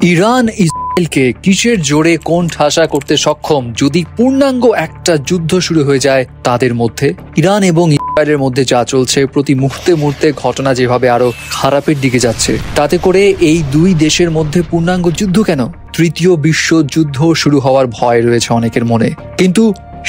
Iran ইসরায়েলকে কিসের জোরে কোণ ঠাসা করতে সক্ষম যদি পূর্ণাঙ্গ একটা যুদ্ধ শুরু হয়ে যায় তাদের মধ্যে? ইরান এবং ইসরায়েলের মধ্যে যা চলছে, প্রতি মুহূর্তে মুহূর্তে ঘটনা যেভাবে আরো খারাপের দিকে যাচ্ছে, তাতে করে এই দুই দেশের মধ্যে পূর্ণাঙ্গ যুদ্ধ কেন? তৃতীয় বিশ্বযুদ্ধ শুরু হওয়ার ভয় রয়েছে অনেকের মনে। কিন্তু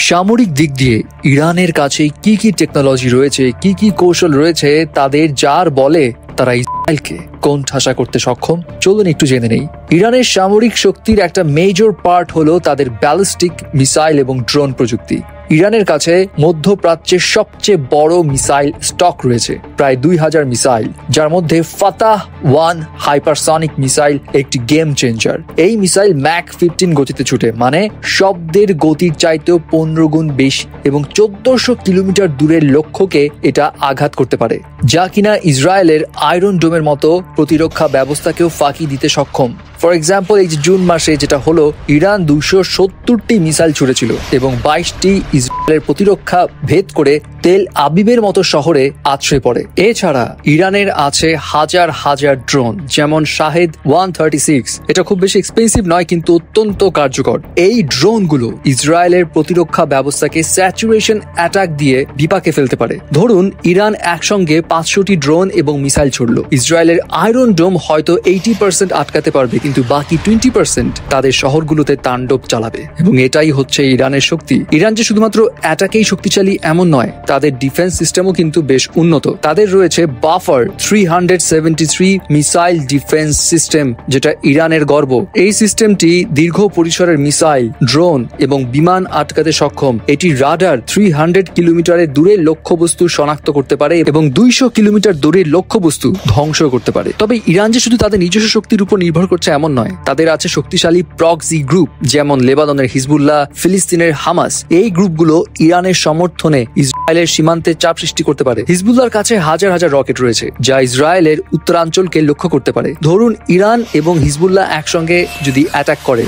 সামরিক দিক দিয়ে ইরানের কাছে কি কি টেকনোলজি রয়েছে, কি কি কৌশল রয়েছে তাদের, যার বলে তারা ইসরায়েলকে কোণ ঠাসা করতে সক্ষম? চলুন একটু জেনে নেই। ইরানের সামরিক শক্তির একটা মেজর পার্ট হলো তাদের ব্যালিস্টিক মিসাইল এবং ড্রোন প্রযুক্তি। ইরানের কাছে মধ্যপ্রাচ্যের সবচেয়ে বড় মিসাইল স্টক রয়েছে, প্রায় 2000 মিসাইল, যার মধ্যে ফাতাহ 1 হাইপারসনিক মিসাইল একটি গেম চেঞ্জার। এই মিসাইল ম্যাক 15 গতিতে ছুটে, মানে শব্দের গতির চাইতেও 15 গুণ বেশি, এবং 1400 কিলোমিটার দূরের লক্ষ্যকে এটা আঘাত করতে পারে, যা কিনা ইসরায়েলের আয়রন ডোমের মতো প্রতিরক্ষা ব্যবস্থাকেও ফাঁকি দিতে সক্ষম। ফর এক্সাম্পল, এই যে জুন মাসে যেটা হলো, ইরান 270টি মিসাইল ছুড়েছিল এবং 22টি ইসরায়েলের প্রতিরক্ষা ভেদ করে তেল আবিবের মতো শহরে আছড়ে পড়ে। এছাড়া ইরানের আছে হাজার হাজার ড্রোন, যেমন শাহেদ 136। এটা খুব বেশি এক্সপেন্সিভ নয়, কিন্তু অত্যন্ত কার্যকর। এই ড্রোনগুলো ইসরায়েলের প্রতিরক্ষা ব্যবস্থাকে স্যাচুরেশন অ্যাটাক দিয়ে বিপাকে ফেলতে পারে। ধরুন, ইরান একসঙ্গে 500টি ড্রোন এবং মিসাইল ছুড়ল। ইসরায়েলের আয়রন ডোম হয়তো 80% আটকাতে পারবে, কিন্তু বাকি 20% তাদের শহরগুলোতে তাণ্ডব চালাবে। এবং এটাই হচ্ছে ইরানের শক্তি। ইরান যে শুধুমাত্র অ্যাটাকেই শক্তিশালী এমন নয়, তাদের ডিফেন্স সিস্টেমও কিন্তু বেশ উন্নত। তাদের রয়েছে বাফার 373 মিসাইল ডিফেন্স সিস্টেম, যেটা ইরানের গর্ব। এই সিস্টেমটি দীর্ঘ পরিসরের মিসাইল, ড্রোন এবং বিমান আটকাতে সক্ষম। এটি রাডার 300 কিলোমিটারের দূরে লক্ষ্যবস্তু শনাক্ত করতে পারে এবং 200 কিলোমিটার দূরের লক্ষ্যবস্তু ধ্বংস করতে পারে। তবে ইরান যে শুধু তাদের নিজস্ব শক্তির উপর নির্ভর করছে এমন নয়, তাদের আছে শক্তিশালী প্রক্সি গ্রুপ, যেমন লেবাননের হিজবুল্লাহ, ফিলিস্তিনের হামাস। এই গ্রুপগুলো ইরানের সমর্থনে ইসরায়েলের সীমান্তে চাপ সৃষ্টি করতে পারে। হিজবুল্লাহর কাছে হাজার হাজার রকেট রয়েছে, যা ইসরায়েলের উত্তরাঞ্চলকে লক্ষ্য করতে পারে। ধরুন, ইরান এবং হিজবুল্লাহ একসঙ্গে যদি অ্যাটাক করে,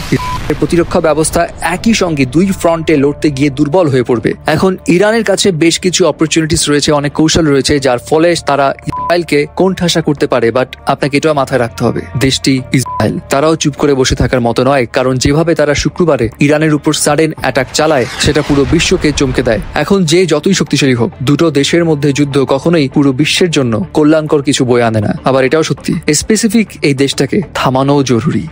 প্রতিরক্ষা ব্যবস্থা একই সঙ্গে দুই ফ্রন্টে লড়তে গিয়ে দুর্বল হয়ে পড়বে। এখন ইরানের কাছে বেশ কিছু অপরচুনিটিস রয়েছে, অনেক কৌশল রয়েছে, যার ফলে তারা ইসরায়েলকে কোণ ঠাসা করতে পারে। বাট আপনাকে এটাও মাথায় রাখতে হবে, দেশটি ইসরায়েল, তারাও চুপ করে বসে থাকার মতো নয়। কারণ যেভাবে তারা শুক্রবারে ইরানের উপর সাডেন অ্যাটাক চালায়, সেটা পুরো বিশ্বকে চমকে দেয়। এখন যে যতই শক্তিশালী হোক, দুটো দেশের মধ্যে যুদ্ধ কখনোই পুরো বিশ্বের জন্য কল্যাণকর কিছু বয়ে আনে না। আবার এটাও সত্যি, স্পেসিফিক এই দেশটাকে থামানোও জরুরি।